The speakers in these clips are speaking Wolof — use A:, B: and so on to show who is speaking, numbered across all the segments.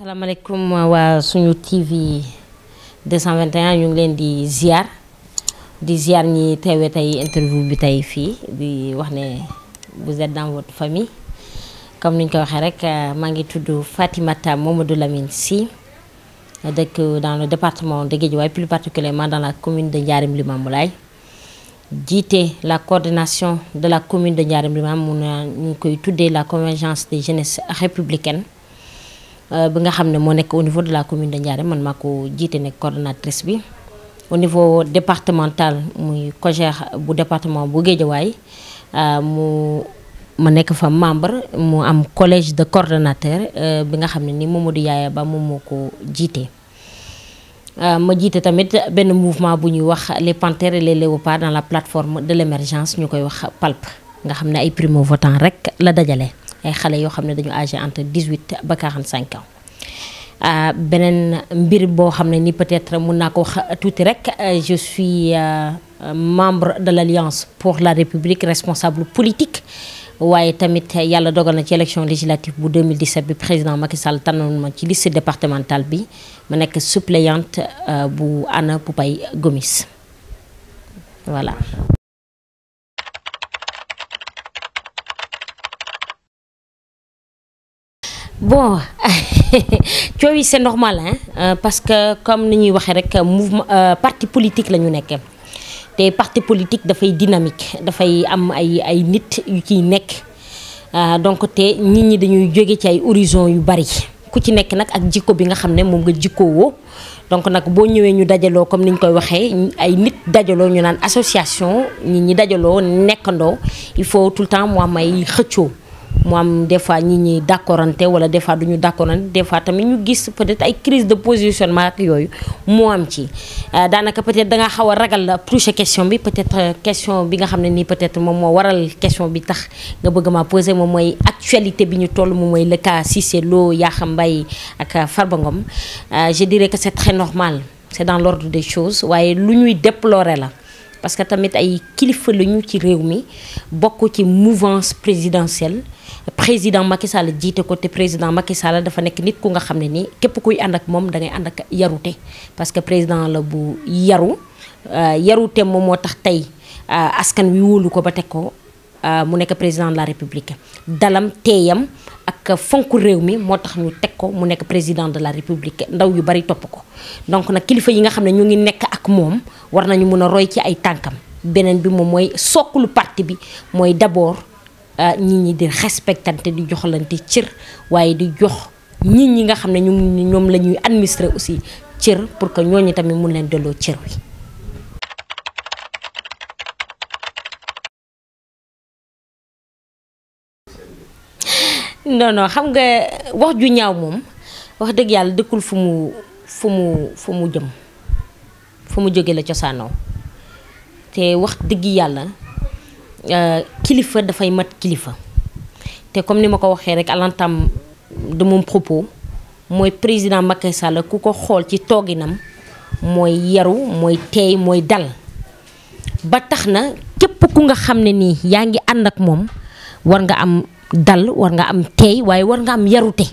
A: asalaamaaleykum waa suñu TV 221 ñu ngi leen di ziar ñi teewe tey interview bi tey fii di wax ne vous êtes dans votre famille comme niñ ko waxee rek maa ngi tudd Fatimata Mamadou Lamine Sy dëkk dans le département de Guédiawaye, plus particulièrement dans la commune de Ndiarème Limamoulaye jiite la coordination de la commune de Ndiarème Limamoulaye ñu ngi koy tuddee la convergence des jeunesses républicaines bi nga xam ne moo nekk au niveau de la commune de Ndiarème man maa ko jiite nekk coordonnatrice bi au niveau départemental muy COJER bu département bu Guédiawaye ma nekk fa membre mu am collège de coordonnateur bi nga xam ne ni Mamadou Yaaya Ba moom moo ko jiite. ma jiite tamit benn mouvement bu ñuy wax les panthères et les léopards dans la plateforme de l'émergence ñu koy wax PALP nga xam ne ay primo votants rek la dajale ay xale yoo xam ne dañu âgé entre 18 ba 45 ans. beneen mbir boo xam ne ni peut-être mun naa ko wax tuuti rek je suis membre de l'Alliance pour la République responsable politique waaye tamit yàlla dogal na ci élection législative bu 2017 bi président Macky Sall tànnoon ma ci liste départementale bi ma nekk suppléante bu Anna Poupay Gomis voilà. Bon coow yi c'est normal parce que comme ni ñuy waxee rek mouvement parti politique la ñu nekk te parti politique dafay dynamique dafay am ay nit yu ciy nekk donc te nit ñi dañuy jóge ci ay horizon yu bari ku ci nekk nag ak jikko bi nga xam ne moom nga jikkoowoo donc nag boo ñëwee ñu dajaloo comme ni ñu koy waxee ay nit dajaloo ñu naan association nit ñi dajaloo nekkandoo il faut tout le temps mu am ay xëccoo. mu am des fois ñi ñi d'accordante wala des fois duñu d'accordante des fois tamit ñu gis peut-être ay crise de positionnement ak yooyu moo am ci daanaka peut-être da nga xaw a ragal toucher question bi peut-être question bi nga xam ne nii peut-être moom moo waral question bi tax nga bëgg ma poser moom mooy actualité bi ñu toll moom mooy le cas Cissé Lo Yakham Mbaye ak Farba Ngom je dirais que c'est très normal c'est dans l'ordre des choses waaye lu ñuy déplorer la parce que tamit ay kilifa lañu ci réew mi bokk ci mouvance présidentielle président Macky Sall jiite ko te président Macky Sall dafa nekk nit ku nga xam ne nii képp kuy ànd ak moom da ngay ànd ak yarute parce que président la bu yarute moom moo tax tey askan wi wóolu ko ba teg ko mu nekk président de la république dalam teeyam ak fonku réew mi moo tax ñu teg ko mu nekk président de la république ndaw yu bari topp ko donc nag kilifa yi nga xam ne ñu ngi nekk ak moom war nañu mën a roy ci ay tànkam beneen bi moom mooy sookulu parti bi mooy d'abord nit ñi di respectante di joxlante cër waaye di jox nit ñi nga xam ne ñoom la ñuy administrer aussi cër pour que ñooñu tamit mun leen delloo cër wi. non xam nga wax ju ñaaw moom wax dëgg yàlla dëkkul fu mu jëm fu mu jóge la cosaanoo te wax dëgg yàlla kilifa dafay mat kilifa te comme ni ma ko waxee rek à l'entame de mon propos mooy président Macky Sall ku ko xool ci tooginam mooy yaru mooy teey mooy dal ba tax na képp ku nga xam ne nii yaa ngi ànd ak moom war nga am dal war nga am teey waaye war nga am yarute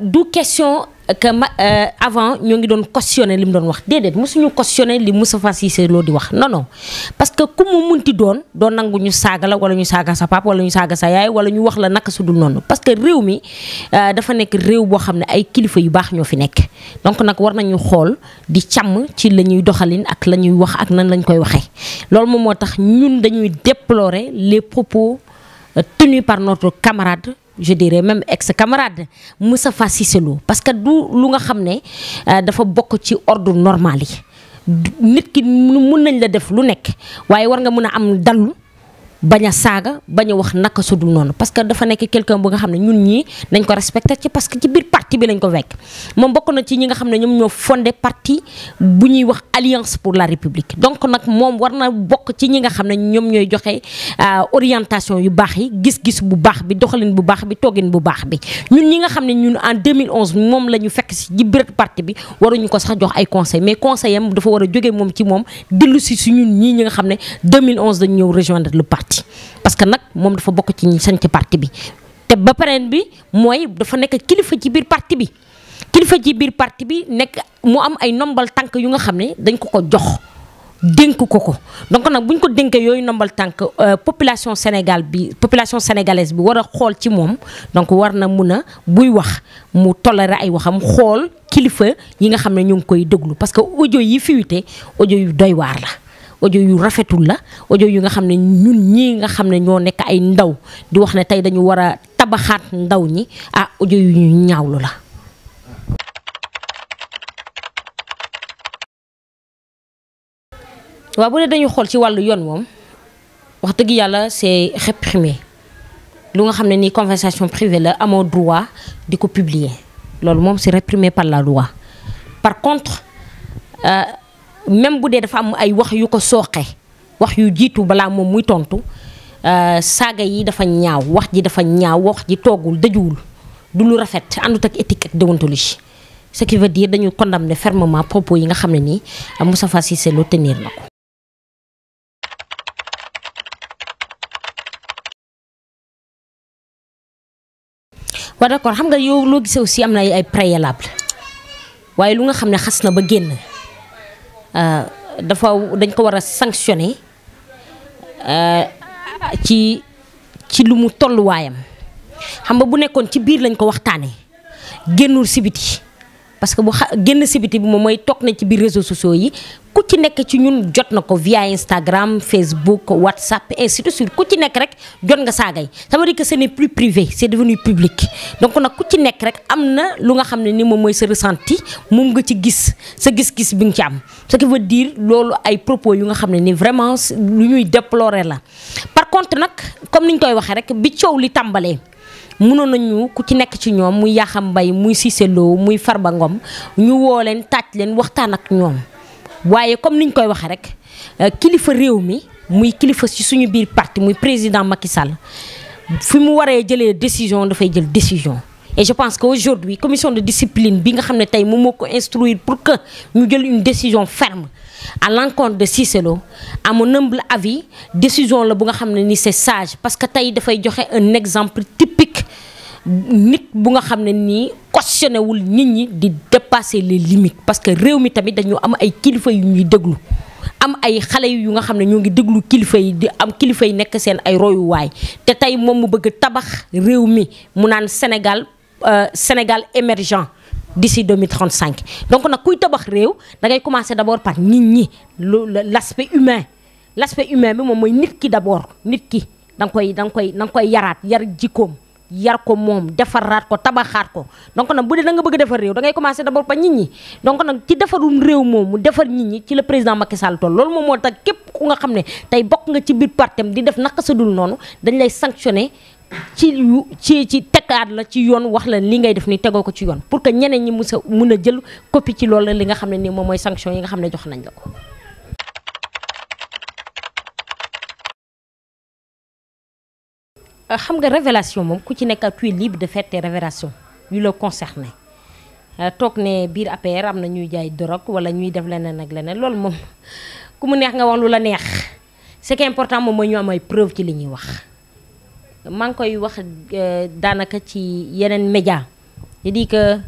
A: du question que avant ñoo ngi doon cautionner li mu doon wax déedéet mosuñu cautionner li Moustapha Cissé Lo di wax non parce que ku mu munti doon nangu ñu saaga la wala ñu saaga sa papa wala ñu saaga sa yaay wala ñu wax la naka su dul noonu parce que réew mi dafa nekk réew boo xam ne ay kilifa yu baax ñoo fi nekk donc nag war nañu xool di càmm ci la ñuy doxalin ak la ñuy wax ak nan lañ koy waxee loolu moom moo tax ñun dañuy déplorer les propos tenus par notre camarade je dirais même ex-camarade Moustapha Cissé Lo parce que du lu nga xam ne dafa bokk ci ordre normal yi nit ki mun nañ la def lu nekk waaye war nga mën a am dallu bañ a saaga bañ a wax naka sudul noonu parce que dafa nekk quelqu'un bu nga xam ne ñun ñii nañ ko respecté ci parce que ci biir parti bi lañ ko wekk moom bokk na ci ñi nga xam ne ñoom ñoo fondé parti bu ñuy wax Alliance pour la République donc nag moom war na bokk ci ñi nga xam ne ñoom ñooy joxe orientation yu baax yi gis-gis bu baax bi doxalin bu baax bi toggin bu baax bi ñun ñi nga xam ne ñun en 2011 moom la ñu fekk si ci biir parti bi waruñu ko sax jox ay conseil mais conseil am dafa war a jógee moom ci moom dellu si ñun ñii ñi nga xam ne 2011 dañu ñëw rejoindre le parti parce que nag moom dafa bokk ci ñi sañ ci parti bi te ba pareen bi mooy dafa nekk kilifa ci biir parti bi nekk mu am ay nombal tànk yu nga xam ne dañ ko jox dénk ko donc nag bu ñu ko dénkee yooyu nombal tànk population sénégalaise bi war a xool ci moom donc war na mun a buy wax mu toléré ay waxam xool kilifa yi nga xam ne ñu ngi koy déglu parce que audio yi fuité audio yu doy waar la audio yu rafetul la audio yu nga xam ne ñun ñii nga xam ne ñoo nekk ay ndaw di wax ne tey dañu war a tabaxaat ndaw ñi audio yu ñu ñaawlu la. waaw bu dee dañu xool ci wàllu yoon moom wax dëgg yàlla c'est réprimé lu nga xam ne nii conversation privée la amoo droit di ko publier loolu moom c'est réprimé par la loi. par contre même bu dee dafa am ay wax yu ko sooxe wax yu jiitu balaa moom muy tontu saaga yi dafa ñaaw wax ji dafa ñaaw wax ji toogul dëjuwul du lu rafet àndut ak éthique ak déontologie ce qui veut dire dañu condamner fermement propos yi nga xam ne nii Moustapha Cissé Lo tenir na ko. waaw d'accord xam nga yow loo gisee aussi am na ay préalable waaye lu nga xam ne xas na ba génn dañ ko war a sanctionner ci lu mu tolluwaayam xam nga bu nekkoon ci biir lañ ko waxtaanee génnul si biti parce que bu génn si biti bi moom mooy toog na ci biir réseaux sociaux yi ku ci nekk ci ñun jot na ko via Instagram Facebook WhatsApp ainsi de suite ku ci nekk rek jot nga saagay ça veut dire que ce n'est plus privé c'est devenu public donc nag ku ci nekk rek am na lu nga xam ne ni moom mooy sa ressenti moom nga ci gis sa gis-gis bi nga ci am ce qui veut dire loolu ay propos yu nga xam ne ni vraiment lu ñuy déplorer la. par contre nag comme ni ñu koy waxee rek bi coow li tàmbalee mënoon nañu ku ci nekk ci ñoom muy Yakham Mbaye muy Cissé Lo muy Farba Ngom ñu woo leen taaj leen waxtaan ak ñoom waaye comme niñ koy waxee rek kilifa réew mi muy kilifa ci suñu biir parti muy président Macky Sall fi mu waree jëlee décision dafay jël décision. et je pense que aujourd'hui commission de discipline bi nga xam ne tey moom moo ko instruire pour que ñu jël une décision ferme à l'encontre de Cissé Lo à mon humble avis décision la bu nga xam ne ni c'est sage parce que tey dafay joxe un exemple typique nit bu nga xam ne nii cautionné wul nit ñi di dépasser les limites parce que réew mi tamit dañu am ay kilifa yu ñuy déglu am ay xale yu nga xam ne ñoo ngi déglu kilifa yi di am kilifa yi nekk seen ay royuwaay te tey moom mu bëgg tabax réew mi mu naan Sénégal émergent d'ici 2035 donc nag kuy tabax réew da ngay commencer d'abord par nit ñi l'aspect humain bi moom mooy nit ki d'abord nit ki da nga koy yaraat yar jikkoom yar ko moom defaraat ko tabaxaat ko donc nag bu dee da nga bëgg defar réew da ngay commencer d'abord par nit ñi donc nag ci defarum réew moom mu defar nit ñi ci le président Macky Sall toll loolu moom moo tax képp ku nga xam ne tey bokk nga ci biir partem di def naka sa dul noonu dañ lay sanctionner ci tekkaat la ci yoon wax la li ngay def ni tegoo ko ci yoon pour que ñeneen ñi mun a jël copie ci loolu li nga xam ne nii moom mooy sanction yi nga xam ne jox nañ la ko. xam nga révélation moom ku ci nekk tu es libre de faire tes révélations yu la concerné toog ne biir APR am na ñuy jaay drogue wala ñuy def leneen ak leneen loolu moom ku mu neex nga wax lu la neex ce qui est important moom mooy ñu am ay preuve ci li ñuy wax. maa ngi koy wax daanaka ci yeneen média je dis que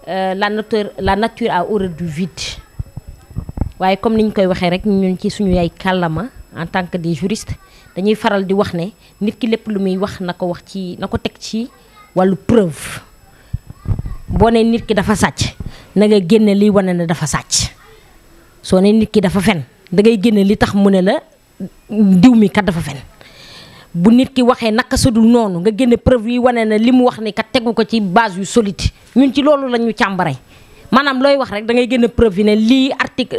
A: la nature a horreur du vide waaye comme ni ñu koy waxee rek ñun ci suñu ay kàllama en tant que des juristes dañuy faral di wax ne nit ki lépp lu muy wax na ko teg ci wàllu preuve boo ne nit ki dafa sàcc na nga génne liy wane ne dafa sàcc soo ne nit ki dafa fen da ngay génne li tax mu ne la diw mi kat dafa fen bu nit ki waxee naka sudul noonu nga génne preuve yi wane na li mu wax ni kat tegu ko ci base yu solide ñun ci loolu la ñu càmbare maanaam looy wax rek da ngay génne preuve yi ne lii article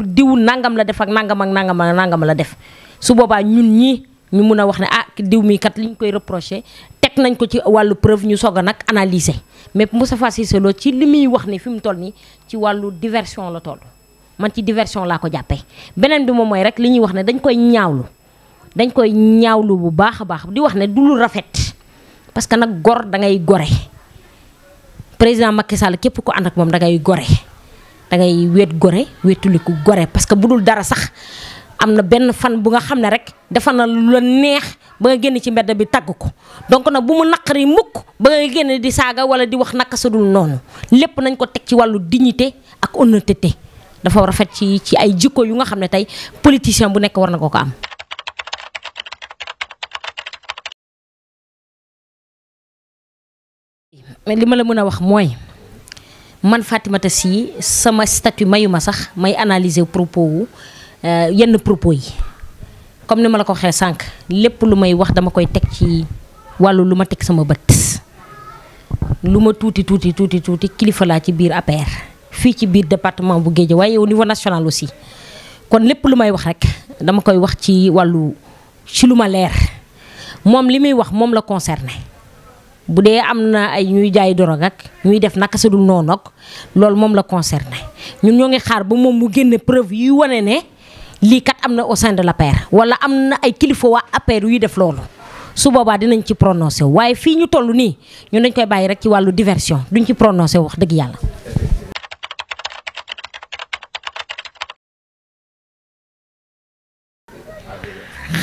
A: diw nangam la def ak nangam la def su boobaa ñun ñi ñu mun a wax ne diw mi kat li ñu koy reproché teg nañ ko ci wàllu preuve ñu soog a nag analyser mais Moustapha Cissé Lo ci li muy wax ni fi mu toll nii ci wàllu diversion la toll man ci diversion laa ko jàppee beneen bi moom mooy rek li ñuy wax ne dañ koy ñaawlu bu baax a baax di wax ne du lu rafet parce que nag gor da ngay gore président Macky Sall képp ko ànd ak moom da ngay gore da ngay wetuliku gore parce que bu dul dara sax am na benn fan bu nga xam ne rek dafa na lu la neex ba nga génn ci mbedd bi tagg ko donc nag bu mu naqari mukk ba nga génn di saaga wala di wax naka sa dul noonu lépp nañ ko teg ci wàllu dignité ak honnêteté dafa rafet ci ay jikko yu nga xam ne tey politicien bu nekk war na ko am. mais li ma la mën a wax mooy man Fatimata Sy sama statut mayuma sax may analyser propos wu yenn propos yi comme ni ma la ko waxee sànq lépp lu may wax dama koy teg ci wàllu lu ma teg sama bët lu ma tuuti kilifa laa ci biir APR fii ci biir département bu Guédiawaye au niveau national aussi kon lépp lu may wax rek dama koy wax ci wàllu ci lu ma leer moom li muy wax moom la concerné bu dee am na ay ñuy jaay dorog ak ñuy def naka sa dul noonu ak loolu moom la concerné ñun ñoo ngi xaar ba moom mu génne preuve yuy wane ne lii kat am na au sein de l'APR wala am na ay kilifa waa APR yuy def loolu su boobaa dinañ ci prononcé waaye fii ñu toll nii ñun dañ koy bàyyi rek ci wàllu diversion duñ ci prononcé wax dëgg yàlla.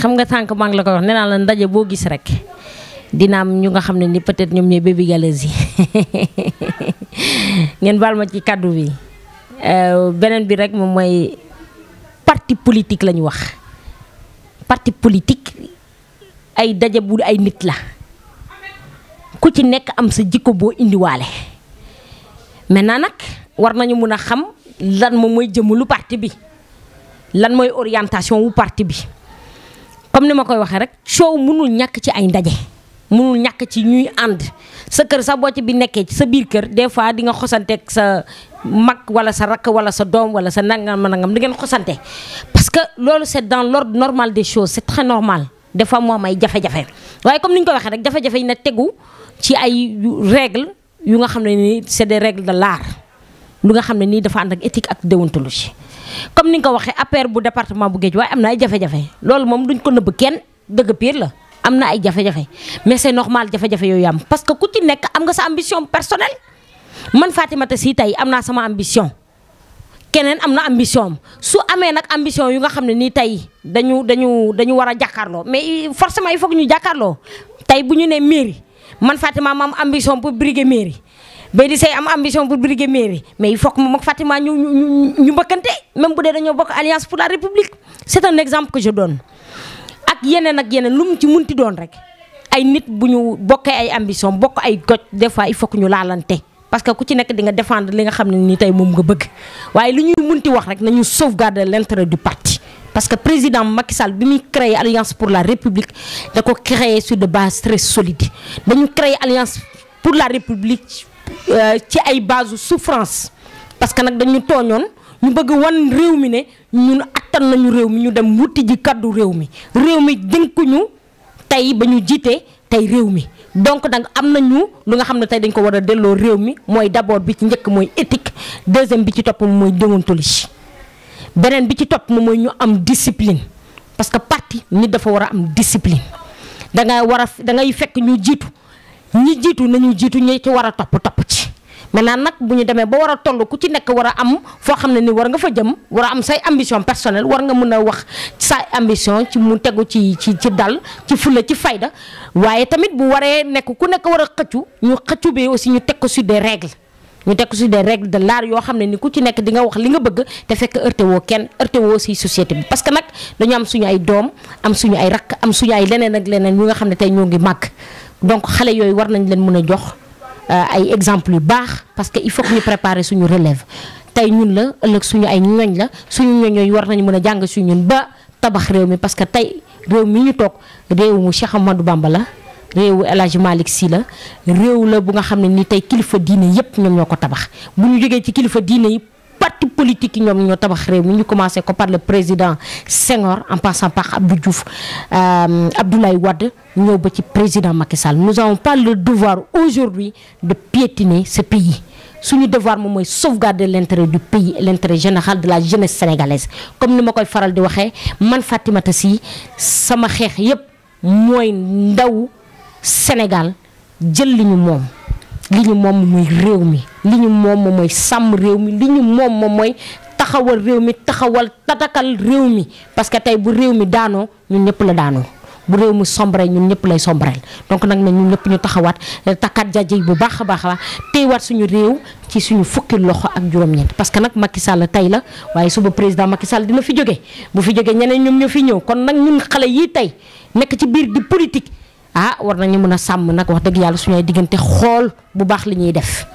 A: xam nga tànk maa ngi la koy wax nee naa la ndaje boo gis rek dina am ñu nga xam ne ni peut-être ñoom ñooy baby galeuse yi ngeen baal ma ci kàddu bi beneen bi rek moom mooy parti politique la ñu wax parti politique ay daje bu ay nit la ku ci nekk am sa jikko boo indiwaale maintenant nag war nañu mun a xam lan moom mooy jëmulu parti bi lan mooy orientation wu parti bi comme ni ma koy waxee rek coow mënul ñàkk ci ay ndaje mënul ñàkk ci ñuy ànd sa kër sax boo ci bi nekkee ci sa biir kër des fois di nga xosanteeg sa mag wala sa rakk wala sa doom wala sa nangam di ngeen xosante parce que loolu c'est dans l'ordre normal des choses c'est très normal des fois moo am ay jafe-jafe waaye comme ni ñu ko waxee rek jafe-jafe yi na tegu ci ay règles yu nga xam ne nii c'est des règles de l'art lu nga xam ne nii dafa ànd ak éthique ak déontologie comme ni nga ko waxee APR bu département bu Guédiawaye am na ay jafe-jafe loolu moom duñ ko nëbb kenn dëgg pire la am na ay jafe-jafe mais c'est normal jafe-jafe yooyu am parce que ku ci nekk am nga sa ambition personnelle man Fatimata Sy tey am naa sama ambition keneen am na ambition su amee nag ambition yu nga xam ne nii tey dañu war a jàkkaarloo mais forcément il faut que ñu jàkkaarloo tey bu ñu nee mairie man Fatima ma am ambition pour briguer mairie Bédi Seye am ambition pour briguer mairie mais il faut que moom ak Fatima ñu mbëkkante même bu dee dañoo bokk alliance pour la république c'est un exemple que je donne ak yeneen lu mu ci munti doon rek ay nit bu ñu bokkee ay ambition bokk ay goj des fois il faut que ñu laalante parce que ku ci nekk di nga défendre li nga xam ne nii tey moom nga bëgg waaye lu ñuy munti wax rek nañu sauvegarder l'intérêt du parti parce que président Macky Sall bi muy créer alliance pour la république da ko créer sur de bases très solides dañu créer alliance pour la république ci ay base souffrance parce que nag dañu tooñoon ñu bëgg wan réew mi ne ñun attan nañu réew mi ñu dem wuti ji kaddu réew mi dénkuñu tey ba ñu jiite tey réew mi donc nag am nañu lu nga xam ne tey dañ ko war a delloo réew mi mooy d'abord bi ci njëkk mooy éthique deuxième bi ci topp mooy déontologie beneen bi ci topp moom mooy ñu am discipline parce que parti nit dafa war a am discipline da ngay fekk ñu jiitu ñi jiitu nañu jiitu ñi ci war a topp ci maintenant nag bu ñu demee ba war a toll ku ci nekk war a am foo xam ne ni war nga fa jëm war a am say ambition personnelle war nga mën a wax sa ambition ci mu tegu ci dal ci fulla ci fayda waaye tamit bu waree nekk ku nekk war a xëccu ñu xëccu bi aussi ñu teg ko sur des règles de l'art yoo xam ne ni ku ci nekk di nga wax li nga bëgg te fekk heurté woo kenn heurté woo aussi société bi parce que nag dañu am suñu ay doom am suñu ay rakk am suñu ay leneen ak leneen yu nga xam ne tey ñoo ngi màgg donc xale yooyu war nañ leen mën a jox ay exemple yu baax parce que il faut que ñu préparer suñu relève tey ñun la ëllëg suñu ay ñoñ la suñu ñoñ yooyu war nañu mën a jàng suñu ñun ba tabax réew mi parce que tey réew mi ñu toog réew mu Cheikh Ahmadou Bamba la réewu El Hadj Malick Sy la réew la bu nga xam ne ni tey kilifa diine yépp ñoom ñoo ko tabax bu ñu jógee ci kilifa diine yi parti politique yi ñoom ñoo tabax réew mi ñu commencé ko par le président Senghor en passant par Abdou Diouf Abdoulaye Wade ñëw ba ci président Macky Sall nous n'avons pas le devoir aujourd'hui de piétiner ce pays suñu devoir moom mooy sauvegarder l'intérêt du pays et l'intérêt général de la jeunesse sénégalaise comme ni ma koy faral di waxee man Fatimata Sy sama xeex yépp mooy ndaw Sénégal jël li ñu moom mooy réew mi li ñu moom mooy sàmm réew mi li ñu moom mooy taxawal réew mi taxawal tatakal réew mi parce que tey bu réew mi daanoo ñun ñëpp la daanoo bu réew mi sombre ñun ñëpp lay sombreel donc nag na ñun ñëpp ñu taxawaat takkaat jaajëy bu baax a baax téyewaat suñu réew ci suñu fukki loxo ak juróom-ñeent parce que nag Macky Sall tey la waaye suba président Macky Sall dina fi jóge bu fi jógee ñeneen ñoom ñoo fi ñëw kon nag ñun xale yii tey nekk ci biir di politique war nañu mën a sàmm nag wax dëgg yàlla suñu ay diggante xool bu baax li ñuy def.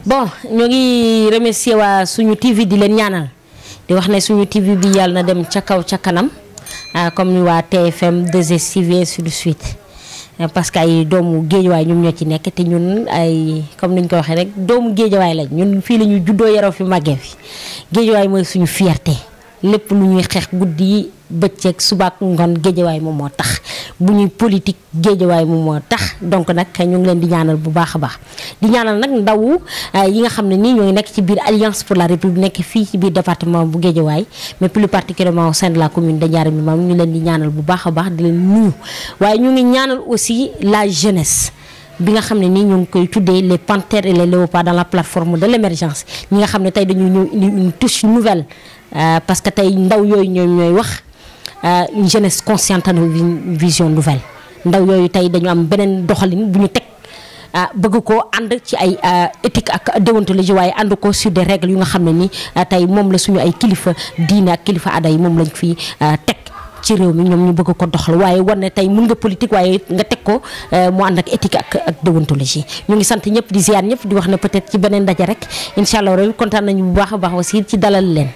A: bon ñoo ngi remercier waa suñu TV di leen ñaanal di wax ne suñu TV bi yàlla na dem ca kaw ca kanam comme ni waa TFM 2STV ainsi de suite parce que ay doomu géejawaay ñoom ñoo ci nekk te ñun ay comme niñ ko waxee rek doomu géejawaay lañ ñun fii la ñu juddoo yaroo fi màggee fi géejawaay mooy suñu fierté lépp lu ñuy xeex guddi yi bëccëg subaak ngoon géejawaay moom moo tax bu ñuy politique géejawaay moom moo tax donc nag ñu ngi leen di ñaanal bu baax a baax di ñaanal nag ndaw yi nga xam ne nii ñoo ngi nekk ci biir Alliance pour la République nekk fii ci biir département bu géejawaay mais plus particulièrement au sein de la commune de Ndiarème Limameou ñu leen di ñaanal bu baax a baax di leen nuyu waaye ñu ngi ñaanal aussi la jeunesse bi nga xam ne nii ñu ngi koy tuddee les panthères et les léopards dans la plateforme de l'émergence ñi nga xam ne tey dañu ñëw indi une touche nouvelle parce que tey ndaw yooyu ñooy wax une jeunesse consciente de une vision nouvelle ndaw yooyu tey dañu am beneen doxalin bu ñu teg bëgg koo ànd ci ay éthique ak déontologie waaye ànd ko sur des règles yu nga xam ne ni tey moom la suñu ay kilifa diine ak kilifa aada yi moom lañ fi teg ci réew mi ñoom ñu bëgg ko doxal waaye war ne tey mun nga politique waaye nga teg ko mu ànd ak éthique ak déontologie ñu ngi sant ñëpp di ziar ñëpp di wax ne peut-être ci beneen ndaje rek incha allah rabi kontaan nañu bu baax a baax aussi ci dalal leen.